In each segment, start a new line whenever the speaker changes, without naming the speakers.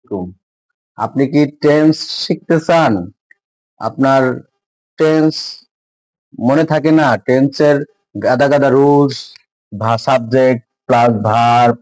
আলাইকুম। আপনি কি টেন্স শিখতে চান? আপনার টেন্স মনে থাকে না? টেন্সের গাদা গাদা rules, subject plus verb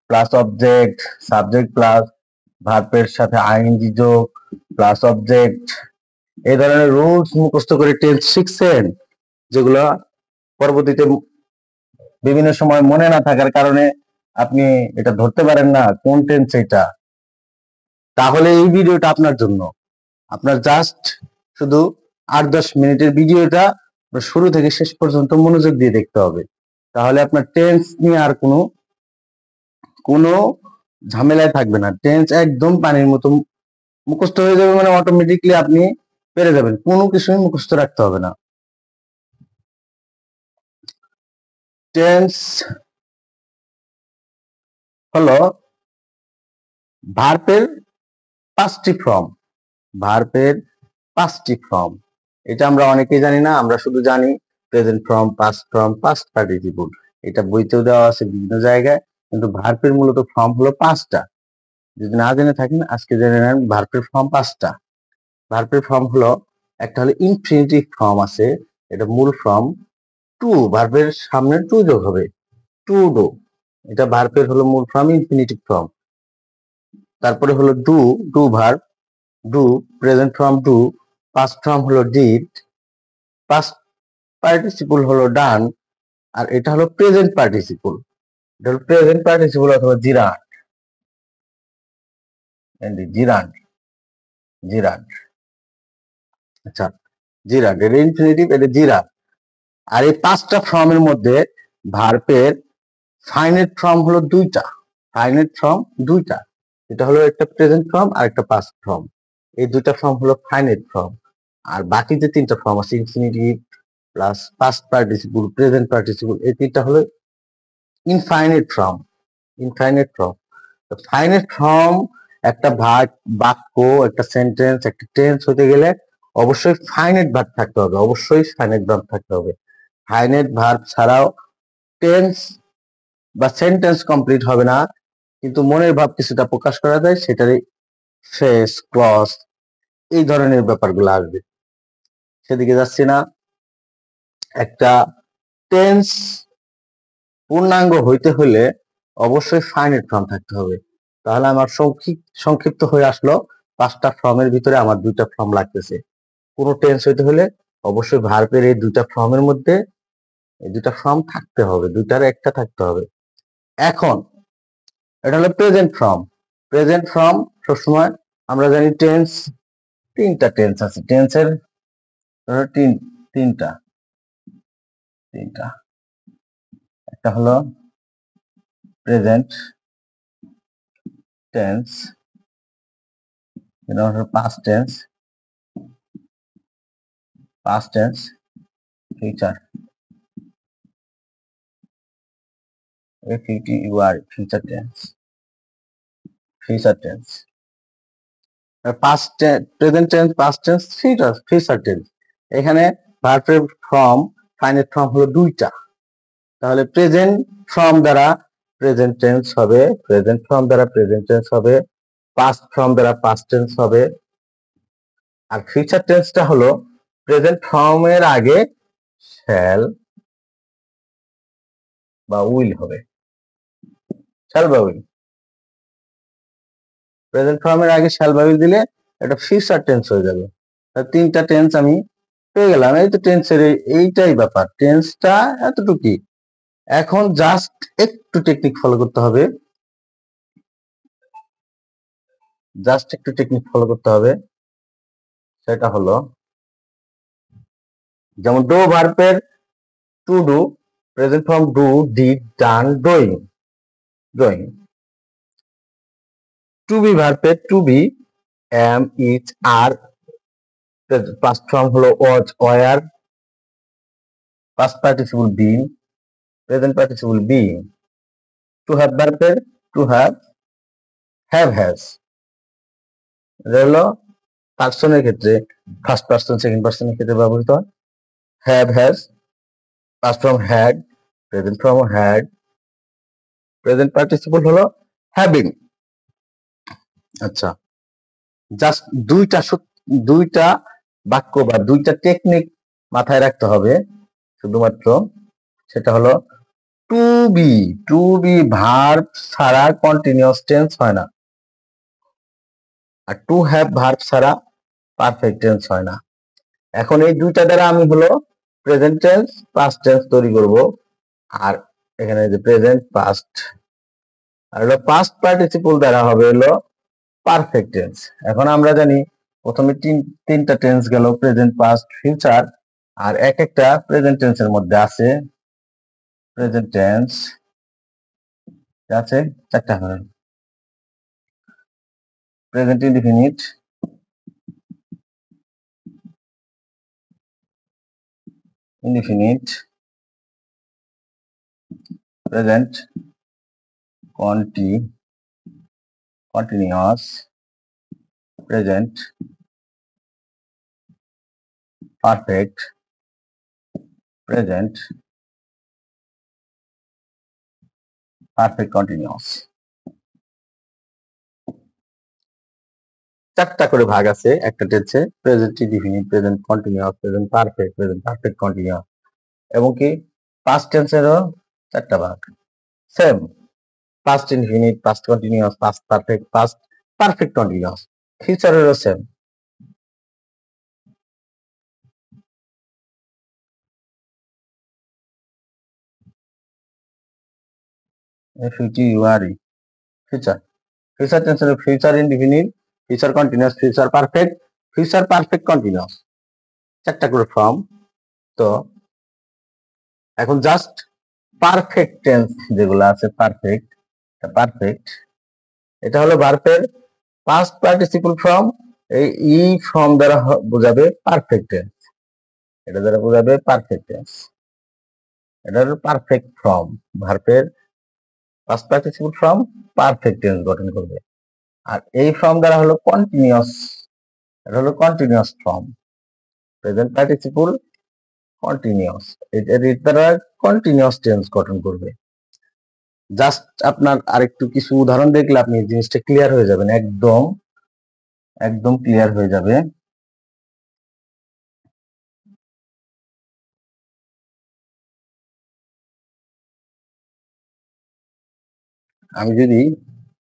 plus object, subject plus ভার্বের সাথে আইএনজি যোগ প্লাস অবজেক্ট, এই ধরনের রুলস মুখস্থ করে টেন্স শিখছেন, যেগুলো পরবর্তীতে বিভিন্ন সময় মনে না থাকার কারণে আপনি এটা ধরতে পারেন না কোন টেন্স এটা। তাহলে এই ভিডিওটা আপনার জন্য। আপনার জাস্ট শুধু 8-10 মিনিটের ভিডিওটা শুরু থেকে শেষ পর্যন্ত মনোযোগ দিয়ে দেখতে হবে। তাহলে আপনার টেন্স নিয়ে আর কোনো ঝামেলায় থাকবে না। টেন্স একদম পানির মতো মুখস্থ হয়ে যাবে, মানে অটোমেটিকলি আপনি পেরে যাবেন, কোনো কিছুই মুখস্থ রাখতে হবে না। টেন্স হলো ভার্বের 5টি ফর্ম। ভার্বের 5টি ফর্ম, এটা আমরা অনেকেই জানি না। আমরা শুধু জানি present form, past form, past participle. এটা বইতেও দেওয়া আছে বিভিন্ন জায়গায়, কিন্তু ভার্বের মূলত ফর্ম হলো 5টা। যদি না জেনে থাকেন আজকে জেনে নেন ভার্বের ফর্ম 5টা। ভার্বের ফর্ম হলো, একটা হলো ইনফিনিটিভ ফর্ম আছে, এটা মূল ফর্ম টু, ভার্বের সামনে টু যোগ হবে, টু ডু, এটা ভার্বের হলো মূল ফর্ম, ইনফিনিটিভ ফর্ম। তারপরে হলো do, do verb, do present form do, past form হলো ডিড, পাস্ট পার্টিসিপল হলো ডান, আর এটা হলো প্রেজেন্ট পার্টিসিপল। এটা হলো প্রেজেন্ট পার্টিসিপল অথবা জিরান্ড, জিরান্ড, জিরান্ড। আচ্ছা, জিরান্ড এটা ইনফিনিটিভ, এটা জিরান্ড। আর এই 5টা ফর্মের মধ্যে ভার্বের ফাইনাইট ফর্ম হলো 2টা। ফাইনাইট ফর্ম 2টা, এটা হলো একটা প্রেজেন্ট ফর্ম আর একটা পাস্ট ফর্ম। এই 2টা ফর্ম হলো ফাইনাইট ফর্ম। আর বাকি যে 3টা ফর্ম আছে, infinitive plus past participle, present participle, এই 3টা হলো infinite form. Infinite form, finite form একটা বাক্য, একটা সেন্টেন্স, একটা টেন্স হতে গেলে অবশ্যই ফাইনাইট ভার্ব থাকতে হবে, অবশ্যই ফাইনাইট ভার্ব থাকতে হবে। ফাইনাইট ভার্ব ছাড়াও টেন্স বা সেন্টেন্স কমপ্লিট হবে না। কিন্তু মনের ভাব কিছুটা প্রকাশ করা যায়, সেটারই ফ্রেজ, ক্লজ, এই ধরনের ব্যাপারগুলো আসবে। সেদিকে যাচ্ছি না। একটা টেন্স পূর্ণাঙ্গ হইতে হলে অবশ্যই ফাইনাইট ফর্ম থাকতে হবে। তাহলে আমার সংক্ষিপ্ত হয়ে আসলো 5টা ফর্মের ভিতরে আমার 2টা ফর্ম লাগতেছে। কোনো টেন্স হইতে হলে অবশ্যই ভার্বের এই 2টা ফর্মের মধ্যে এই 2টা ফর্ম থাকতে হবে, 2টার একটা থাকতে হবে। এখন এটা হলো প্রেজেন্ট ফর্ম। প্রেজেন্ট ফর্ম সবসময় আমরা জানি টেন্স, 3টা টেন্স আছে। টেন্সের তিনটা, একটা হলো প্রেজেন্ট টেন্স, এটা হলো past tense, future, FUTUR, future tense, past present tense, past tense, future tense. এখানে ভার্বের ফর্ম, ফাইনাইট ফর্ম হলো 2টা। তাহলে প্রেজেন্ট ফর্ম দ্বারা প্রেজেন্ট টেন্স হবে, প্রেজেন্ট ফর্ম দ্বারা প্রেজেন্ট টেন্স হবে, পাস্ট ফর্ম দ্বারা পাস্ট টেন্স হবে। আর ফিউচার টেন্সটা হলো প্রেজেন্ট ফর্মের আগে শ্যাল বা উইল হবে, শ্যাল বা উইল। প্রেজেন্ট ফর্মের আগে শ্যাল বা উইল দিলে এটা ফিউচার টেন্স হয়ে যাবে। 3টা টেন্স আমি পেয়ে গেলাম। এই তো টেন্সের এইটাই ব্যাপার, টেন্সটা এতটুকুই। এখন জাস্ট একটু টেকনিক ফলো করতে হবে, সেটা হলো, যেমন ডু ভার্বের to do, present form do, did, done, doing. To be ভার্বের to be, am, is, are, past form হলো was, were, past participle being, present participle being. To have ভার্বের টু হ্যাভ, হ্যাজ। এটা হলো পার্সনের ক্ষেত্রে, first person, second পার্সনের ক্ষেত্রে ব্যবহৃত হয়। Have, has, past form had, present form had, present participle হলো হ্যাভিং। আচ্ছা, জাস্ট দুইটা বাক্য বা দুইটা টেকনিক মাথায় রাখতে হবে শুধুমাত্র। সেটা হলো to be, to be verb ছাড়া কন্টিনিউয়াস টেন্স হয় না, আর টু হ্যাভ ভার্ব ছাড়া পারফেক্ট টেন্স হয় না। এখন এই দুইটা দ্বারা আমি হলো প্রেজেন্ট টেন্স, পাস্ট টেন্স তৈরি করব। আর এখানে যে প্রেজেন্ট, পাস্ট, আর হলো পাস্ট পার্টিসিপল দ্বারা হবে হলো পারফেক্ট টেন্স। এখন আমরা জানি প্রথমে তিনটা টেন্স গেল, প্রেজেন্ট, পাস্ট, ফিউচার। আর এক একটা প্রেজেন্ট টেন্সের মধ্যে আছে প্রেজেন্ট টেন্স আছে চারটা ধরনের: present indefinite, present continuous, present perfect, present perfect continuous. চারটা করে ভাগ আছে একটা টেন্সে: present indefinite, present continuous, present perfect continuous. এবং কি পাস্ট টেন্সেরও চারটা ভাগ same: past indefinite, past continuous, past perfect continuous. ফিউচারেরও সেম। ফিউচার ফিউচার টেন্সের future indefinite, future continuous, future perfect continuous, চারটা করে ফর্ম। তো এখন জাস্ট পারফেক্ট টেন্স যেগুলো আছে, পারফেক্ট এটা হলো ভার্বের পাস্ট পার্টিসিপল ফর্ম। এই ফর্ম দ্বারা বোঝাবে পারফেক্ট টেন্স, এটা দ্বারা বোঝাবে পারফেক্ট টেন্স। এটা হলো পারফেক্ট ফর্ম, ভার্বের past participle form perfect tense গঠন করবে। আর এই ফর্ম দ্বারা হলো কন্টিনিউয়াস, এটা হলো continuous form, present participle continuous, এর দ্বারা কন্টিনিউয়াস টেন্স গঠন করবে। জাস্ট আপনার আরেকটু কিছু উদাহরণ দেখলে আপনি জিনিসটা ক্লিয়ার হয়ে যাবেন, একদম ক্লিয়ার হয়ে যাবে। আমি যদি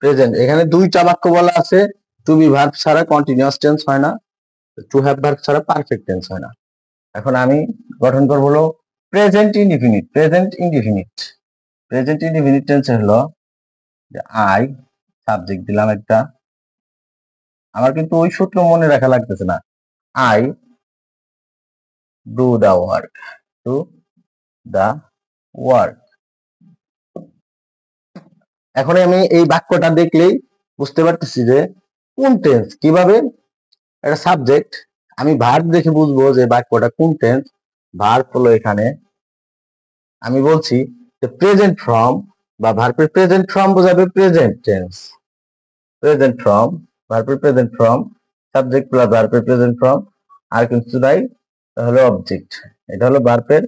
প্রেজেন্ট, এখানে দুইটা বাক্য বলা আছে, টু বি ভার্ব ছাড়া কন্টিনিউয়াস টেন্স হয় না, টু হ্যাভ ভার্ব ছাড়া পারফেক্ট টেন্স হয় না। এখন আমি গঠন করব হলো present indefinite. Present indefinite tense হলো যে আই, সাবজেক্ট দিলাম একটা, আমার কিন্তু ওই সূত্র মনে রাখা লাগতেছে না। I do the work, do the work. এখন আমি এই বাক্যটা দেখলেই বুঝতে পারতেছি যে কোন টেন্স, কিভাবে একটা সাবজেক্ট, আমি ভার্ব দেখে বুঝবো যে বাক্যটা কোন টেন্স। ভার্ব হলো এখানে আমি বলছি যে প্রেজেন্ট ফর্ম বা ভার্বের প্রেজেন্ট ফর্ম বোঝাবে প্রেজেন্ট টেন্স, প্রেজেন্ট ফর্ম, ভার্বের প্রেজেন্ট ফর্ম, সাবজেক্ট প্লাস ভার্বের প্রেজেন্ট ফর্ম, আর কিছু নাই, তাহলে অবজেক্ট। এটা হলো ভার্বের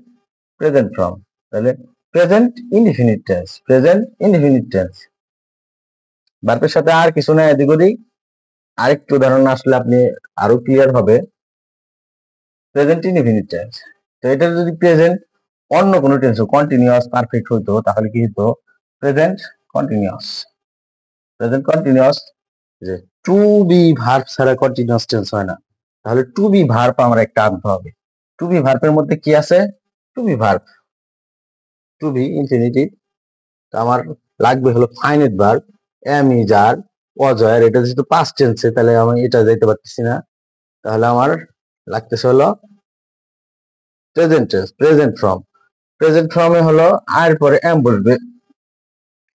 প্রেজেন্ট ফর্ম। তাহলে প্রেজেন্ট ইনডিফিনিট টেন্স, ভার্বের সাথে আর কিছু নাই, এদিক ওদিক। আরেকটু উদাহরণ আসলে আপনি আরো ক্লিয়ার হবে। প্রেজেন্ট ইনডিফিনিট টেন্স, তো এটা যদি প্রেজেন্ট অন্য কোনো টেন্স কন্টিনিউয়াস পারফেক্ট হইতো তাহলে কি হতো? প্রেজেন্ট কন্টিনিউয়াস, যে টু বি ভার্ব ছাড়া কন্টিনিউয়াস টেন্স হয় না, তাহলে টু বি ভার্ব আমার একটা আনতে হবে। টু বি ভার্বের মধ্যে কি আছে? To be verb, to be infinitive, আমার লাগবে হলো finite verb, am is are was were. এটা যেহেতু পাস্ট টেন্সে, তাহলে আমি এটা যাইতে পারতেছি না, তাহলে আমার লাগতেছে হলো প্রেজেন্ট টেন্স, প্রেজেন্ট ফর্মে হলো আর পরে এম বসবে।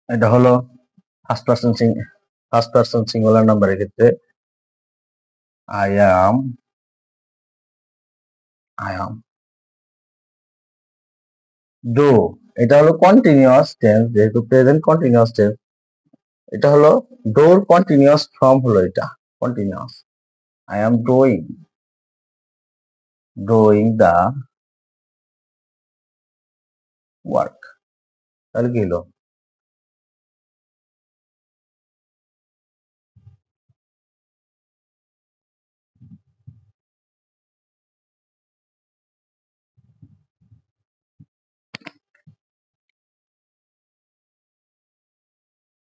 এটা হলো ফার্স্ট পারসন সিঙ্গুলার নাম্বারের ক্ষেত্রে আই অ্যাম, ডু, এটা হলো কন্টিনিউয়াস টেন্স, যেহেতু প্রেজেন্ট কন্টিনিউয়াস টেন্স, এটা হলো ডোর কন্টিনিউয়াস ফর্ম হলো এটা continuous. I am doing the work, তাহলে কি হলো?